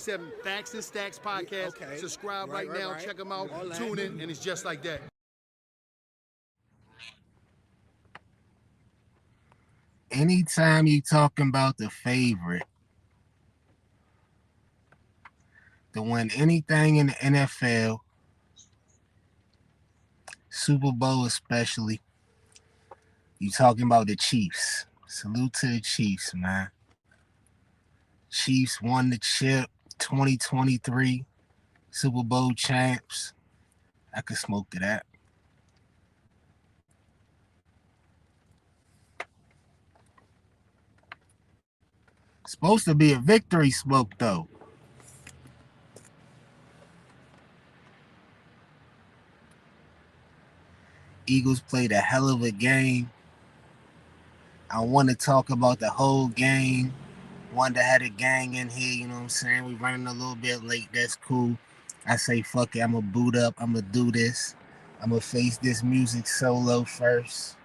97 Facts and Stacks podcast. Okay. Subscribe right now. Check them out. All that. Tune in, and it's just like that. Anytime you talking about the favorite to win anything in the NFL, Super Bowl especially, you talking about the Chiefs. Salute to the Chiefs, man. Chiefs won the chip, 2023 Super Bowl champs. I could smoke to that. Supposed to be a victory smoke, though. Eagles played a hell of a game. I want to talk about the whole game. Wanted to have a gang in here, you know what I'm saying? We running a little bit late. That's cool. I say, fuck it. I'm going to boot up. I'm going to do this. I'm going to face this music solo first.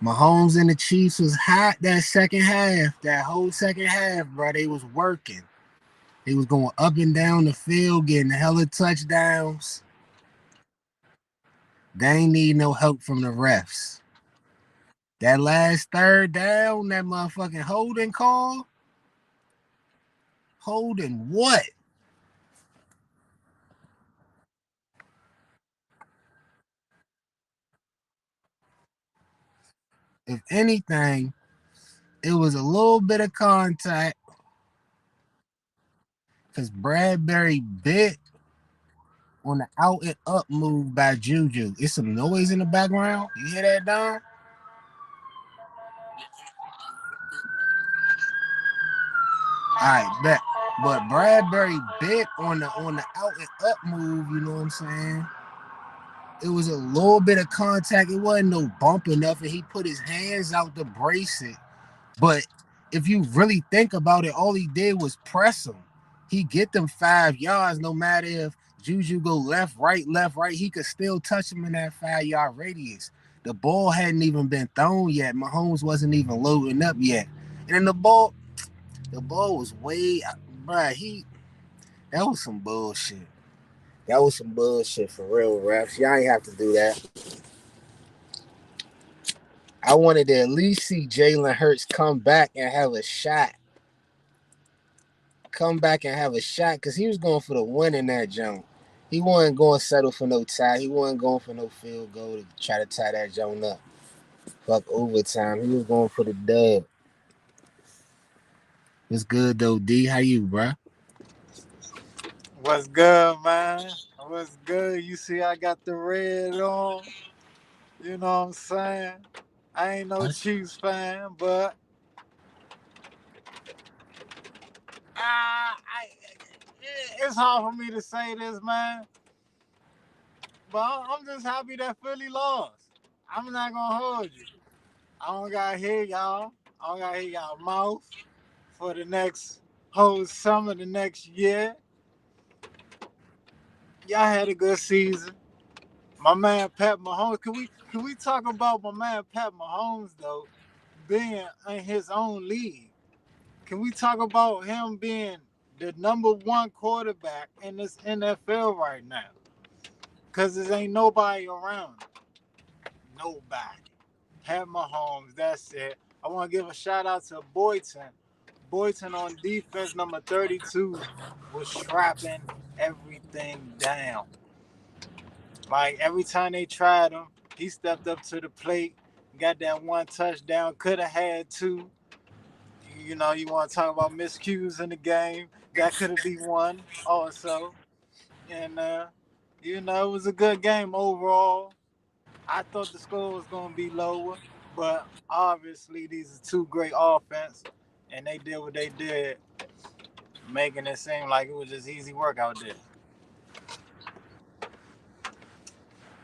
Mahomes and the Chiefs was hot that second half. That whole second half, bro. They was working. They was going up and down the field, getting hella touchdowns. They ain't need no help from the refs. That last third down, that motherfucking holding call. Holding what? If anything, it was a little bit of contact because Bradbury bit on the out and up move by Juju. It's some noise in the background. You hear that, Don? All right, bet. But Bradbury bit on the out and up move, you know what I'm saying? It was a little bit of contact. It wasn't no bump or nothing. He put his hands out to brace it. But if you really think about it, all he did was press him. He get them 5 yards no matter if Juju go left, right. He could still touch him in that 5-yard radius. The ball hadn't even been thrown yet. Mahomes wasn't even loading up yet. And then the ball was way, bruh, that was some bullshit. That was some bullshit for real, refs. Y'all ain't have to do that. I wanted to at least see Jalen Hurts come back and have a shot. Because he was going for the win in that jump. He wasn't going to settle for no tie. He wasn't going for no field goal to try to tie that jump up. Fuck overtime. He was going for the dub. What's good, though, D? How you, bruh? What's good, man? What's good? You see I got the red on. You know what I'm saying? I ain't no Chiefs fan, but it's hard for me to say this, man. But I'm just happy that Philly lost. I'm not going to hold you. I don't got to hear y'all. I don't got to hear y'all mouth for the next whole summer, the next year. Y'all had a good season. My man Pat Mahomes. Can we talk about my man Pat Mahomes though, being in his own league? Can we talk about him being the number 1 quarterback in this NFL right now? Cause there ain't nobody around. Nobody. Pat Mahomes. That's it. I want to give a shout out to Boyton. Boyton on defense, number 32, was strapping everything down. Like, every time they tried him, he stepped up to the plate, got that 1 touchdown, could have had 2. You know, you want to talk about miscues in the game. That could have been 1 also. And, you know, it was a good game overall. I thought the score was going to be lower, but obviously these are 2 great offense, and they did what they did, making it seem like it was just easy work out there.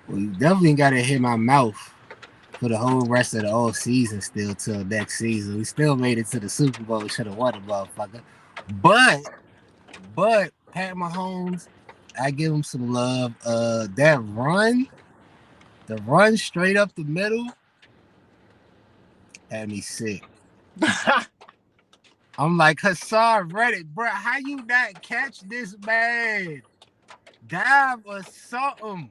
Well, you definitely got to hit my mouth for the whole rest of the all season still till next season. We still made it to the Super Bowl. Should have won it, motherfucker. But Pat Mahomes, I give him some love. That run, the run straight up the middle, had me sick. I'm like, Hassan Reddick, bro. How you not catch this man? Dive or something.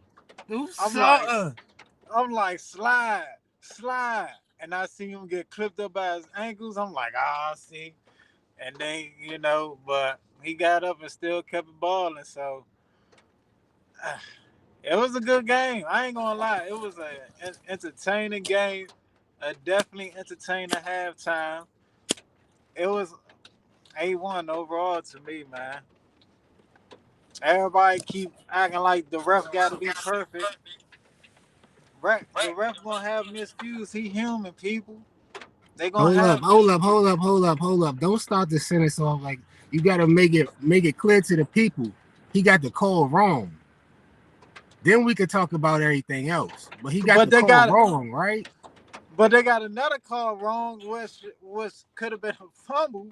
Do I'm like, something. slide, slide. And I see him get clipped up by his ankles. I'm like, see. And then, but he got up and still kept it balling. So it was a good game. I ain't gonna lie. It was an entertaining game. A definitely entertaining halftime. It was A1 overall to me, man. Everybody keep acting like the ref got to be perfect. The ref gonna have miscues. He human, people. They gonna Hold up, have hold up, miscues. hold up, hold up, hold up. Don't start the sentence off like you gotta make it clear to the people. He got the call wrong. Then we could talk about everything else. But he got But the they call got wrong, right? But they got another call wrong, which could have been a fumble,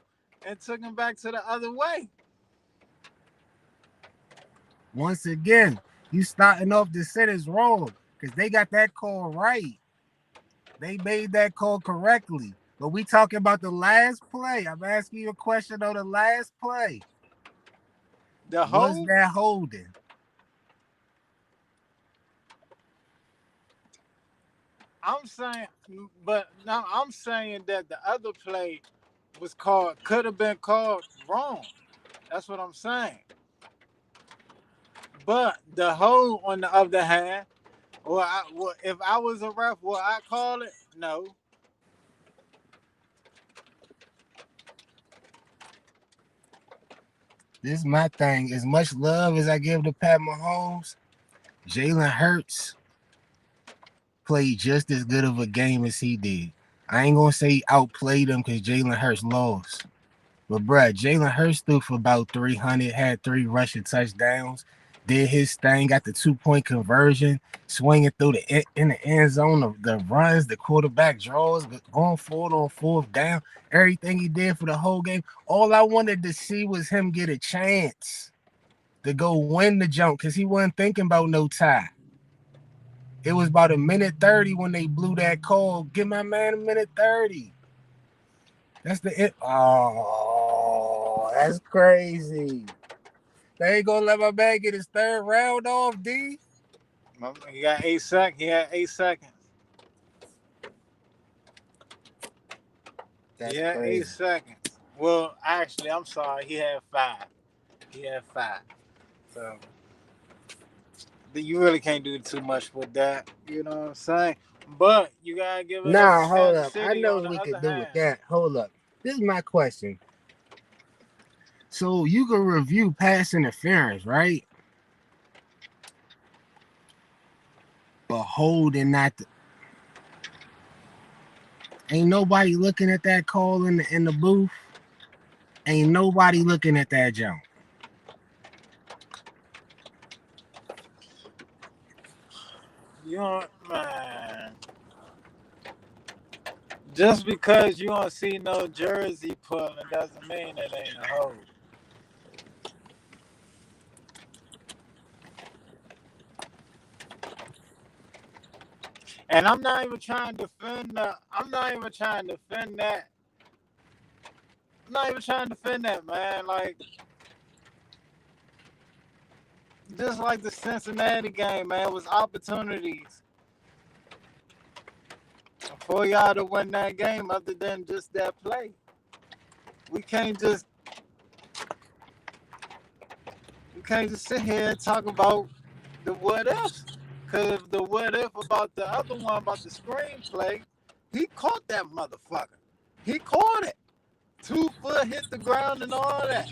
and took him back to the other way. Once again, you starting off the sentence wrong because they got that call right. They made that call correctly. But we talking about the last play. I'm asking you a question on the last play. The Was hold, that holding? I'm saying, but now I'm saying that the other play could have been called wrong. That's what I'm saying. But the hold, on the other hand, if I was a ref, would I call it? No. This is my thing. As much love as I give to Pat Mahomes, Jalen Hurts played just as good of a game as he did. I ain't gonna say he outplayed him because Jalen Hurts lost. But bruh, Jalen Hurts threw for about 300, had 3 rushing touchdowns, did his thing, got the 2-point conversion, swinging through in the end zone, the runs, the quarterback draws, going forward on 4th down, everything he did for the whole game. All I wanted to see was him get a chance to go win the jump because he wasn't thinking about no tie. It was about a minute 30 when they blew that call. Give my man a minute 30. That's the it. Oh, that's crazy. They ain't gonna let my man get his 3rd round off, D. He got 8 seconds. He had 8 seconds. That's He had 8 crazy. seconds. Well, actually, I'm sorry. He had 5. He had 5. So you really can't do too much with that. You know what I'm saying? But you gotta give it up to Nah, hold Kansas up. I City know on what the we other could do with hand. that. Hold up. This is my question. So you can review pass interference, right? But holding not the, ain't nobody looking at that call in the booth. Ain't nobody looking at that jump. You know, man. Just because you don't see no jersey pulling doesn't mean it ain't a hold. And I'm not even trying to defend that. I'm not even trying to defend that, man. Like, just like the Cincinnati game, man, it was opportunities for y'all to win that game other than just that play. We can't just sit here and talk about the what ifs. Cause the what if about the other one about the screenplay, he caught that motherfucker. He caught it. 2 foot hit the ground and all that.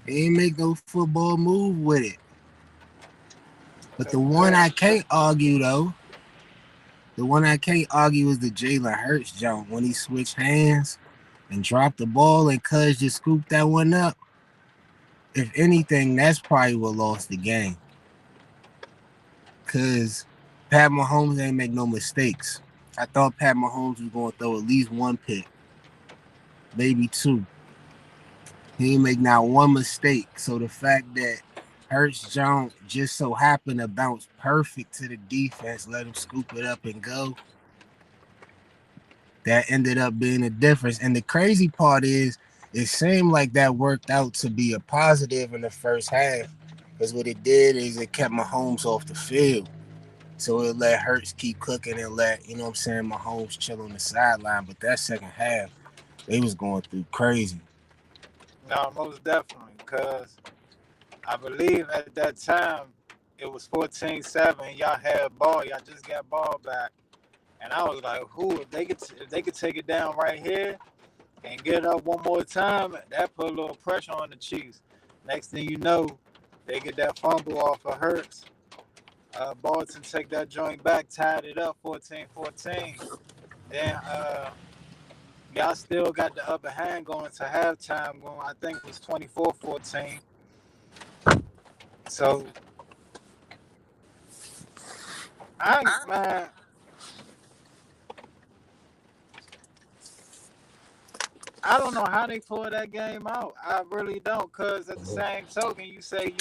He ain't make no football move with it. But the Cause one I can't argue though, the one I can't argue is the Jalen Hurts jump when he switched hands and dropped the ball and Cuz just scooped that one up. If anything, that's probably what lost the game. Cause Pat Mahomes ain't make no mistakes. I thought Pat Mahomes was going to throw at least 1 pick, maybe 2. He didn't make not 1 mistake. So the fact that Hurts Jones just so happened to bounce perfect to the defense, let him scoop it up and go. that ended up being the difference. And the crazy part is, it seemed like that worked out to be a positive in the first half, because what it did is it kept Mahomes off the field. So it let Hurts keep cooking and let, you know what I'm saying, Mahomes chill on the sideline. But that second half, they was going through crazy. No, most definitely, because I believe at that time it was 14-7. Y'all had ball. Y'all just got ball back. And I was like, who, if they could take it down right here and get it up one more time, that put a little pressure on the Chiefs. Next thing you know, they get that fumble off of Hurts. Bolton take that joint back, tied it up 14-14. Then y'all still got the upper hand going to halftime. Going, I think it was 24-14. So, man, I don't know how they pulled that game out. I really don't, because at the same token, you say,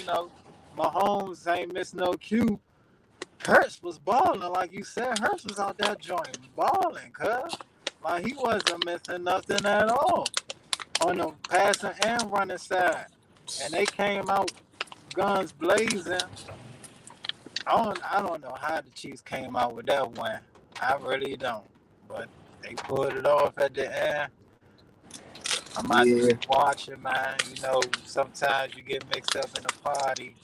Mahomes ain't missed no cue. Hurts was balling, like you said. Hurts was out that joint balling, cuz. Like, he wasn't missing nothing at all on the passing and running side. And they came out guns blazing. I don't know how the Chiefs came out with that win. I really don't. But they pulled it off at the end. I might Yeah, just watch it, man. Sometimes you get mixed up in a party.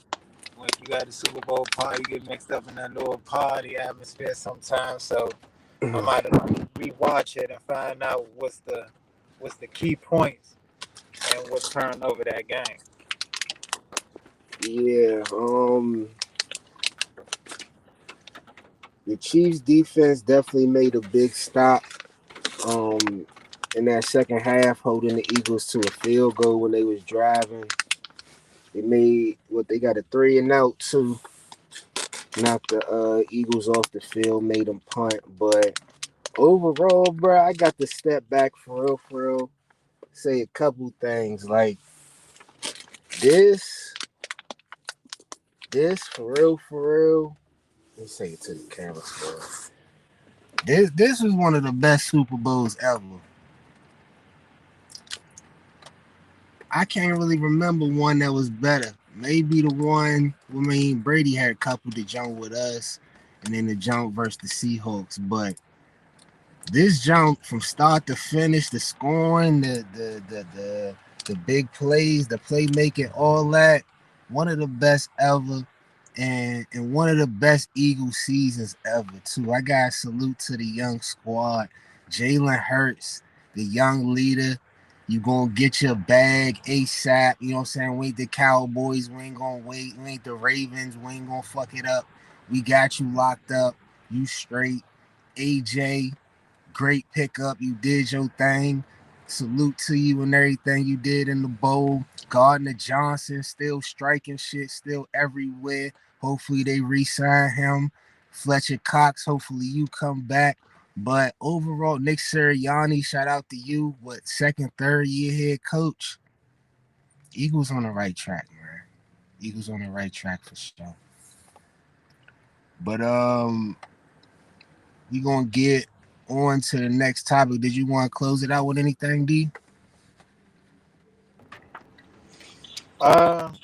When you got the Super Bowl party, you get mixed up in that little party atmosphere sometimes. So I might rewatch it and find out what's the key points and what turned over that game. yeah. The Chiefs defense definitely made a big stop. Um, in that second half, holding the Eagles to a field goal when they was driving. They made they got a 3-and-out too. Knocked the Eagles off the field, made them punt. But overall, bro, I got to step back for real. Say a couple things like this for real. Let me say it to the camera, bro. This was one of the best Super Bowls ever. I can't really remember one that was better. Maybe the one, Brady had a couple to jump with us, and then the jump versus the Seahawks. But this jump from start to finish, the scoring, the big plays, the playmaking, all that, one of the best ever, and one of the best Eagles seasons ever too. I got to salute to the young squad, Jalen Hurts, the young leader. You gonna get your bag ASAP. You know what I'm saying? We ain't the Cowboys. We ain't gonna wait. We ain't the Ravens. We ain't gonna fuck it up. We got you locked up. You straight. AJ, great pickup. You did your thing. Salute to you and everything you did in the bowl. Gardner Johnson still striking shit, still everywhere. Hopefully they re-sign him. Fletcher Cox, hopefully you come back. But overall, Nick Sirianni, shout out to you. Second, third year head coach? Eagles on the right track, man. Eagles on the right track for sure. But we gonna get on to the next topic. Did you want to close it out with anything, D? Not.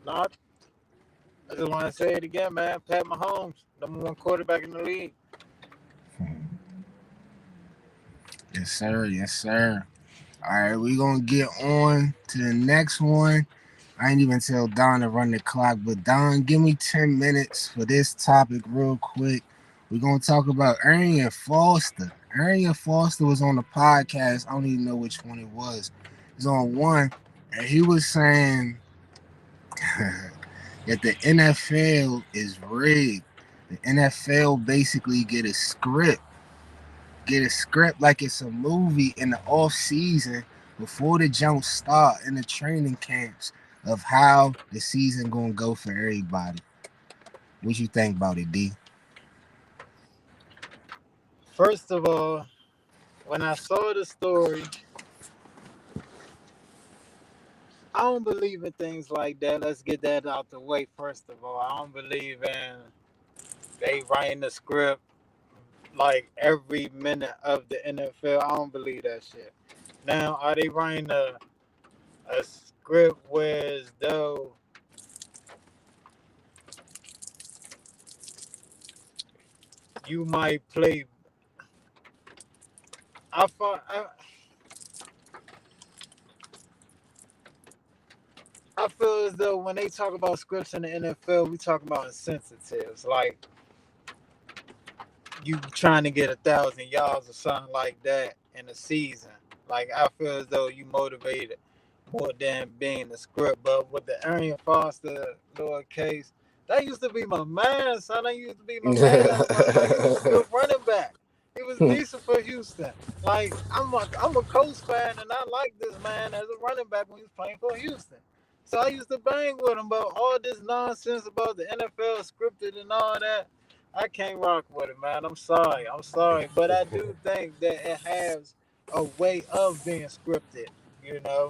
I just want to say it again, man. Pat Mahomes, #1 quarterback in the league. Yes, sir. Yes, sir. All right, we're going to get on to the next one. I ain't even tell Don to run the clock, but Don, give me 10 minutes for this topic real quick. We're going to talk about Arian Foster. Arian Foster was on the podcast. I don't even know which one it was. It was on one, and he was saying that the NFL is rigged. The NFL basically get a script like it's a movie in the off season before the jump start in the training camps of how the season gonna go for everybody. What you think about it, D? First of all, when I saw the story, I don't believe in things like that. Let's get that out the way. First of all, I don't believe in they writing the script like every minute of the NFL. I don't believe that shit. Now, are they writing a script where as though you might play? I thought I feel as though when they talk about scripts in the NFL, we talk about incentives, like you trying to get 1,000 yards or something like that in a season. Like I feel as though you motivated more than being the script. But with the Arian Foster Lord case, that used to be my man, son. That used to be my man. Like he was a good running back. He was decent for Houston. Like I'm a Colts fan, and I like this man as a running back when he was playing for Houston. So I used to bang with him about all this nonsense about the NFL scripted and all that. I can't rock with it, man. I'm sorry, but I do think that it has a way of being scripted, you know.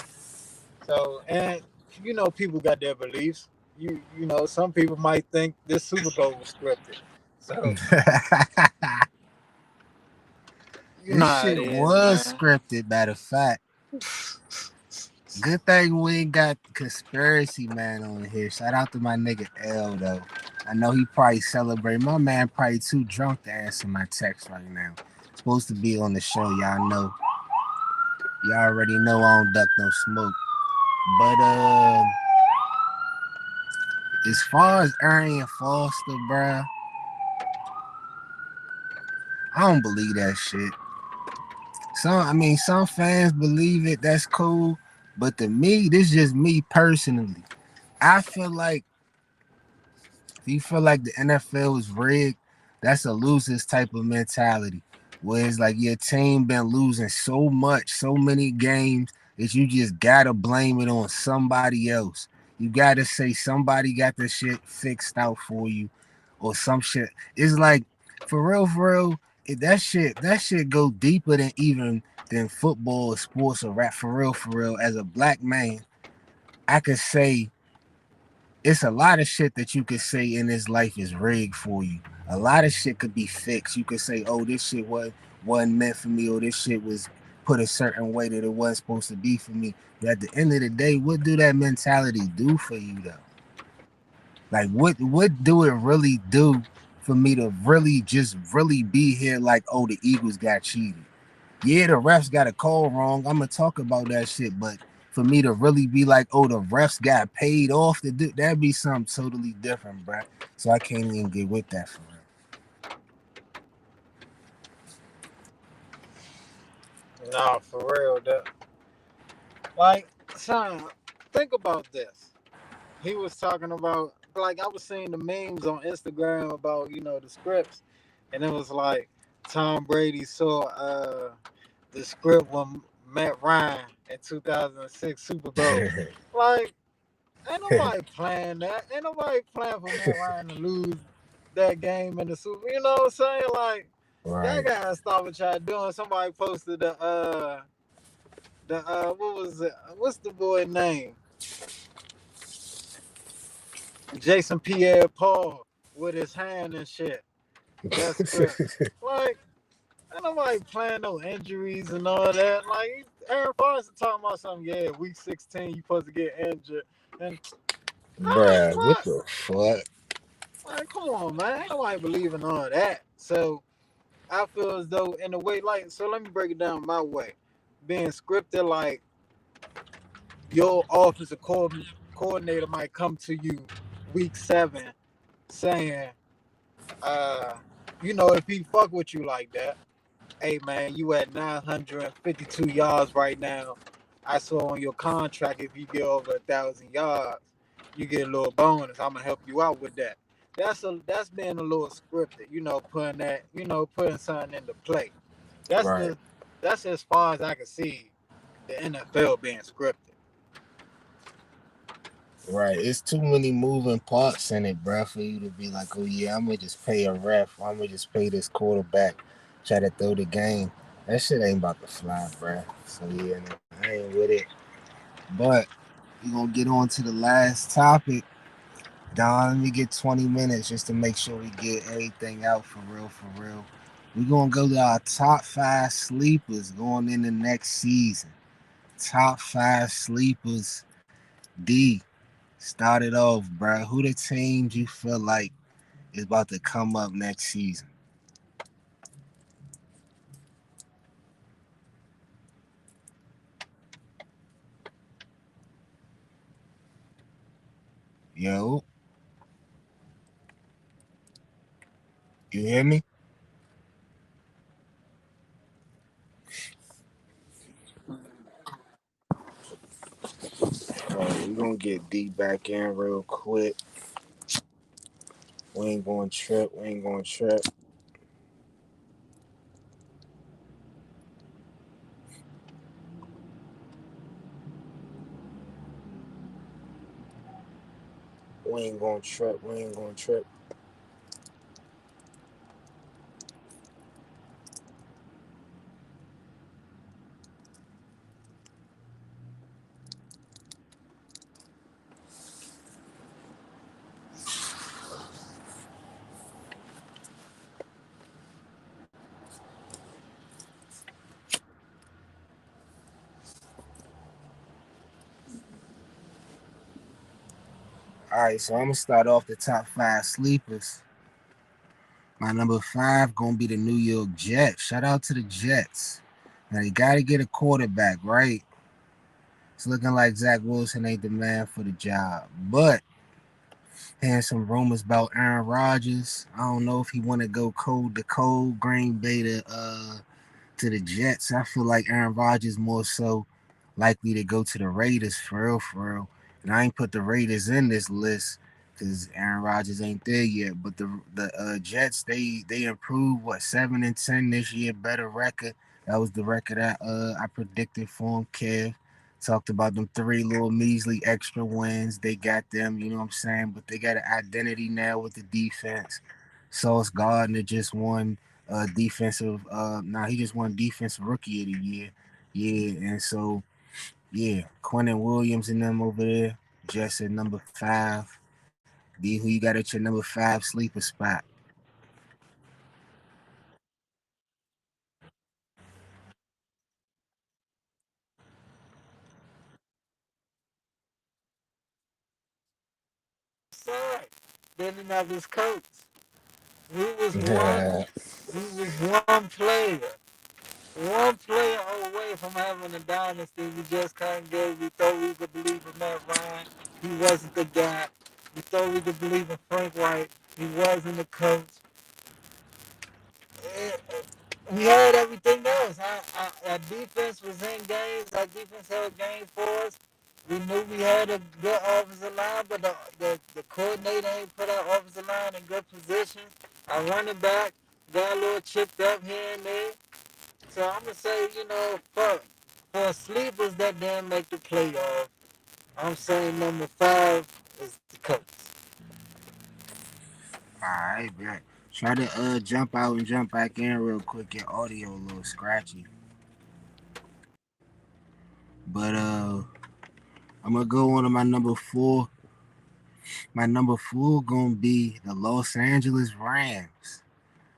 So, and people got their beliefs. Some people might think this Super Bowl was scripted. So, you know This how shit it is, was man. scripted, matter of fact. Good thing we ain't got conspiracy man on here. Shout out to my nigga L though. I know he probably celebrating. My man probably too drunk to answer my text right now. Supposed to be on the show, y'all know. Y'all already know I don't duck no smoke. But as far as Arian Foster, bruh, I don't believe that shit. Some fans believe it. That's cool. But to me, this is just me personally. I feel like if you feel like the NFL is rigged, that's a losers type of mentality. Where it's like your team been losing so much, so many games that you just gotta blame it on somebody else. You gotta say somebody got the shit fixed out for you, or some shit. It's like for real. That shit go deeper than even than football or sports or rap. For real. As a black man, I could say it's a lot of shit that you could say in this life is rigged for you. A lot of shit could be fixed. You could say, "Oh, this shit wasn't meant for me," or "This shit was put a certain way that it wasn't supposed to be for me." But at the end of the day, what do that mentality do for you though? Like, what do it really do for me to really be here? Like, oh, the Eagles got cheated. Yeah, the refs got a call wrong. I'm gonna talk about that shit, but for me to really be like, oh, the refs got paid off to do that'd be something totally different, bruh. So I can't even get with that for real. Nah, for real. Like, son, think about this. He was talking about, like, I was seeing the memes on Instagram about, the scripts, and it was like Tom Brady saw the script with Matt Ryan in 2006 Super Bowl. Like, ain't nobody playing that. Ain't nobody playing for Matt Ryan to lose that game in the Super. You know what I'm saying? Like, y'all Right. gotta stop what y'all doing. Somebody posted what was it? What's the boy name? Jason Pierre Paul with his hand and shit. That script. Like, ain't nobody playing no injuries and all that. Like, Aaron Foster talking about something, yeah, week 16, you supposed to get injured. And, Bruh, what what? the fuck? Like, come on, man. Ain't nobody believing all that. So, I feel as though, in a way, like, so let me break it down my way. Being scripted, like, your offensive coordinator might come to you week 7 saying, uh, if he fuck with you like that, hey man, you at 952 yards right now. I saw on your contract if you get over 1,000 yards, you get a little bonus. I'm gonna help you out with that. That's being a little scripted, putting something into play. That's Right. the that's as far as I can see the NFL being scripted. Right. It's too many moving parts in it, bruh, for you to be like, oh yeah, I'm gonna just pay a ref. I'm gonna just pay this quarterback, try to throw the game. That shit ain't about to fly, bruh. So yeah, no, I ain't with it. But we're gonna get on to the last topic. Don, let me get 20 minutes just to make sure we get everything out for real, for real. We're gonna go to our top 5 sleepers going in the next season. Top 5 sleepers. D. Start it off, bro. Who the teams you feel like is about to come up next season? Yo, you hear me? Alright, we gonna get D back in real quick. We ain't gonna trip. We ain't gonna trip. We ain't gonna trip. We ain't gonna trip. Alright, so I'm gonna start off the top 5 sleepers. My number 5 gonna be the New York Jets. Shout out to the Jets. Now they gotta get a quarterback, right? It's looking like Zach Wilson ain't the man for the job. But hearing some rumors about Aaron Rodgers. I don't know if he want to go cold to cold Green Bay to the Jets. I feel like Aaron Rodgers more so likely to go to the Raiders for real, for real. And I ain't put the Raiders in this list because Aaron Rodgers ain't there yet. But the Jets they improved 7-10 this year, better record. That was the record I predicted for them. Kev talked about them 3 little measly extra wins. They got them, you know what I'm saying. But they got an identity now with the defense. Sauce Gardner just won he just won defensive rookie of the year. Yeah, and so yeah, Quentin Williams and them over there, just at number 5. D, who you got at your number 5 sleeper spot? Side. Didn't have his coach. He was one. Yeah. He was one player away from having a dynasty. We just couldn't get it. We thought we could believe in Matt Ryan. He wasn't the guy. We thought we could believe in Frank White. He wasn't the coach. We had everything else. Our defense was in games. Our defense held games for us. We knew we had a good offensive line, but the coordinator ain't put our offensive line in good positions. Our running back got a little chipped up here and there. So I'm gonna say, for sleepers that didn't make the playoff, I'm saying number 5 is the Colts. Alright, bet. Try to jump out and jump back in real quick. Your audio a little scratchy. But I'm gonna go on to my number 4. My number 4 gonna be the Los Angeles Rams.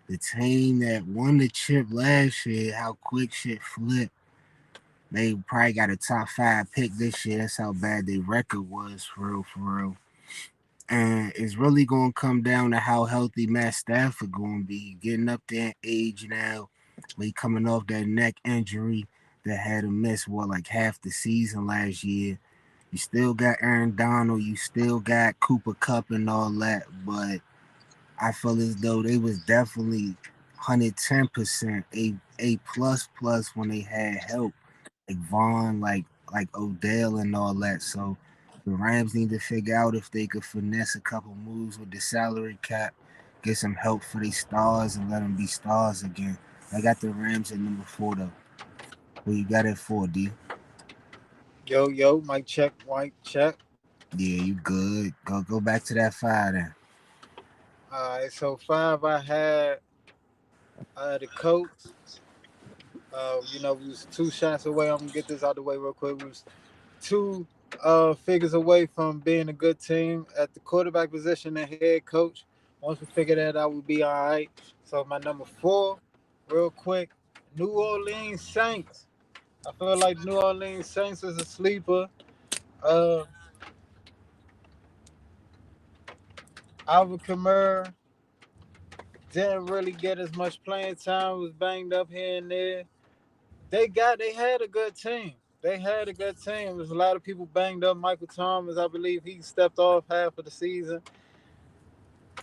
The team that won the chip last year, how quick shit flipped. They probably got a top 5 pick this year. That's how bad their record was, for real, for real. And it's really going to come down to how healthy Matt Stafford going to be. Getting up there in age now, he coming off that neck injury that had him miss like half the season last year. You still got Aaron Donald, you still got Cooper Cup and all that, but I feel as though they was definitely 110% a plus when they had help like Vaughn, like Odell and all that. So the Rams need to figure out if they could finesse a couple moves with the salary cap, get some help for these stars and let them be stars again. I got the Rams at number 4 though. Who you got at 4, D? Yo, mic check, mic check. Yeah, you good. Go back to that 5 then. All right, so 5 I had the Colts. We was 2 shots away. I'm gonna get this out the way real quick. We was 2 figures away from being a good team at the quarterback position and head coach. Once we figure that out, we'll be all right. So my number 4 real quick. New Orleans Saints. I feel like New Orleans Saints is a sleeper. Uh, Alvin Kamara didn't really get as much playing time. Was banged up here and there. They had a good team. They had a good team. There was a lot of people banged up. Michael Thomas, I believe he stepped off half of the season.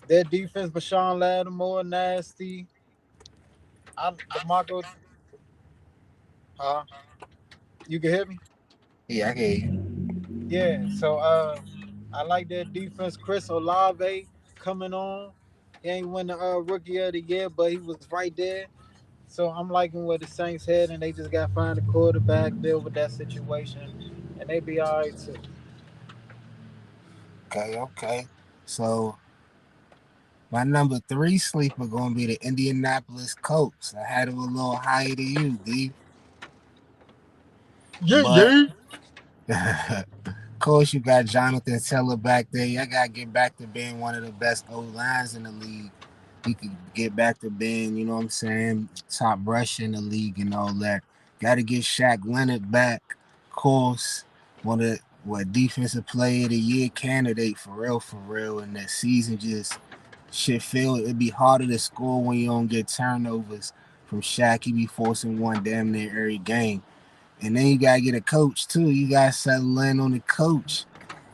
Their defense, Bashawn Lattimore, nasty. DeMarco, uh, you can hear me? Yeah, I get you. Yeah. So I like their defense. Chris Olave coming on. He ain't win the rookie of the year, but he was right there. So I'm liking where the Saints head, and they just got to find a quarterback, deal with that situation, and they be all right too. Okay. So my number 3 sleeper gonna be the Indianapolis Colts. I had them a little higher than you, D. Yeah, But yeah. of course you got Jonathan Taylor back there. I gotta get back to being one of the best O lines in the league. He could get back to being, you know what I'm saying, top rusher in the league and all that. Gotta get Shaq Leonard back. Of course, one of what defensive player of the year candidate for real. And that season just shit feel it'd be harder to score when you don't get turnovers from Shaq. He be forcing one damn near every game. And then you gotta get a coach too. You gotta settle in on the coach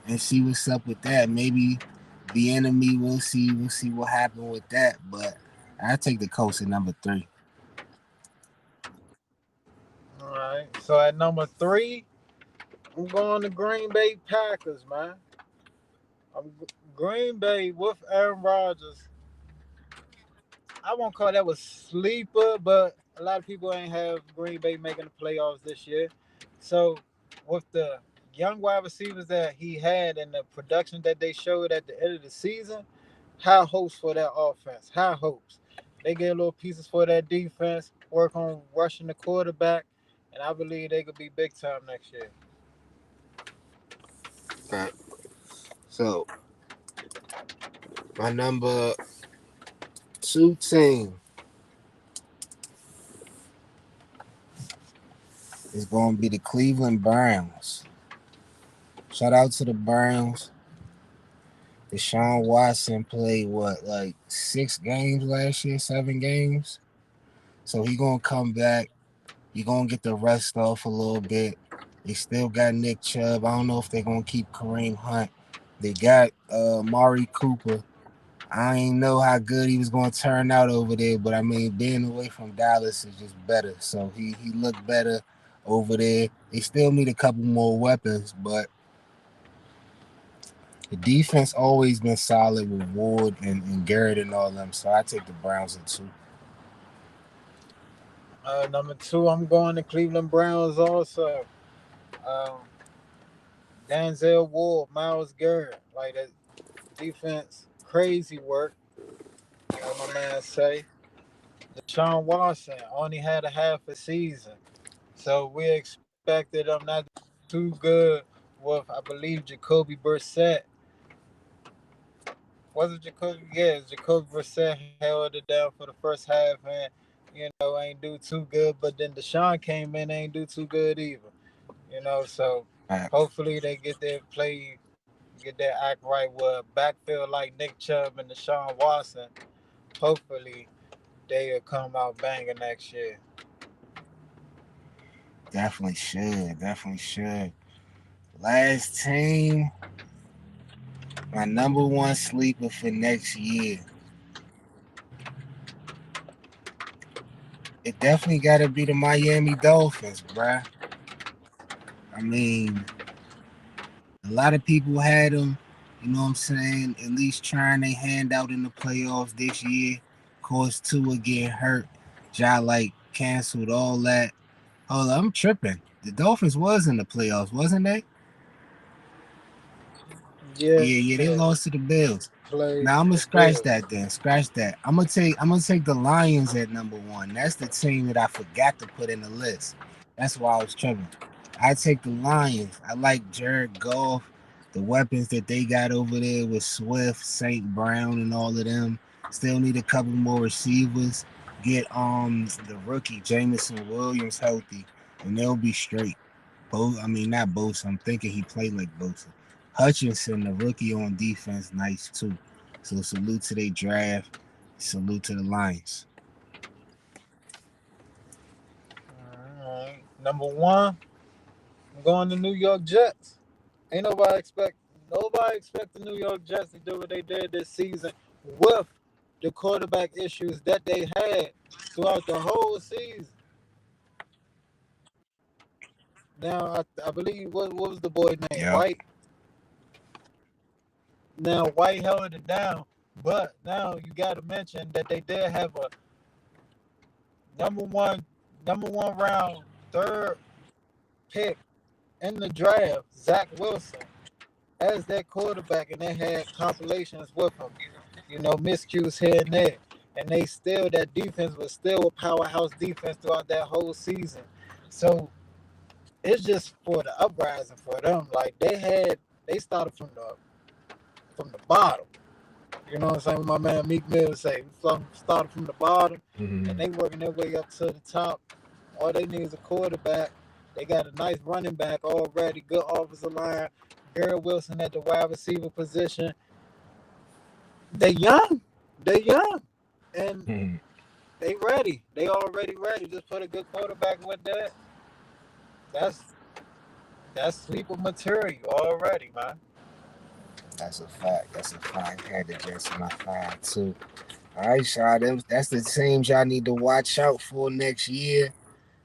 and see what's up with that. Maybe the enemy, we'll see. We'll see what happens with that. But I take the Colts at number 3. All right. So at number 3, I'm going to Green Bay Packers, man. I'm Green Bay with Aaron Rodgers. I won't call that a sleeper, but a lot of people ain't have Green Bay making the playoffs this year. So with the young wide receivers that he had and the production that they showed at the end of the season, high hopes for that offense. High hopes. They get little pieces for that defense, work on rushing the quarterback, and I believe they could be big time next year. Right. So my number 2 team is going to be the Cleveland Browns. Shout out to the Browns. Deshaun Watson played like 6 games last year, 7 games. So he gonna come back. He gonna get the rest off a little bit. They still got Nick Chubb. I don't know if they're gonna keep Kareem Hunt. They got Mari Cooper. I ain't know how good he was gonna turn out over there, but I mean being away from Dallas is just better. So he looked better over there. They still need a couple more weapons, but the defense always been solid with Ward and Garrett and all them. So I take the Browns at 2. Number 2, I'm going to Cleveland Browns also. Um, Denzel Ward, Miles Garrett, like that defense, crazy work. Like my man say, Deshaun Watson only had a half a season, so we expected him not too good with, I believe, Jacoby Brissett. Was it Jacoby? Yeah, Jacoby Brissett held it down for the first half and ain't do too good. But then Deshaun came in, ain't do too good either. So hopefully they get their play, get their act right with backfield like Nick Chubb and Deshaun Watson. Hopefully they'll come out banging next year. Definitely should. Last team, my number 1 sleeper for next year. It definitely got to be the Miami Dolphins, bruh. I mean, a lot of people had them, you know what I'm saying, at least trying their hand out in the playoffs this year. Of course, Tua getting hurt. Like canceled all that. Oh, I'm tripping. The Dolphins was in the playoffs, wasn't they? Yeah, Yeah, they lost to the Bills. played Now I'm gonna the scratch Bills. that then. Scratch that. I'm gonna take the Lions at number 1. That's the team that I forgot to put in the list. That's why I was tripping. I take the Lions. I like Jared Goff, the weapons that they got over there with Swift, St. Brown, and all of them. Still need a couple more receivers. Get the rookie Jameson Williams healthy, and they'll be straight. Not Bosa. I'm thinking he played like Bosa. Hutchinson, the rookie on defense, nice too. So salute to their draft. Salute to the Lions. All right. Number one, I'm going to New York Jets. Ain't nobody expect the New York Jets to do what they did this season with the quarterback issues that they had throughout the whole season. Now, I believe what was the boy name? Yeah. White. Now White held it down, but now you got to mention that they did have a number one round third pick in the draft, Zach Wilson, as that quarterback, and they had compilations with him, miscues here and there, and that defense was still a powerhouse defense throughout that whole season. So it's just for the uprising for them. Like they started from the bottom. You know what I'm saying? My man Meek Mill say, started from the bottom, and they working their way up to the top. All they need is a quarterback. They got a nice running back already, good offensive line. Garrett Wilson at the wide receiver position. They young, and they ready. They already ready. Just put a good quarterback with that. That's sleeper material already, man. That's a fact. Had the Jets in my 5 too. All right, y'all. That's the teams y'all need to watch out for next year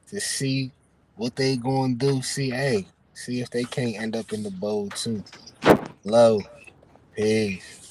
to see what they gonna do. See if they can't end up in the bowl too. Low. Peace.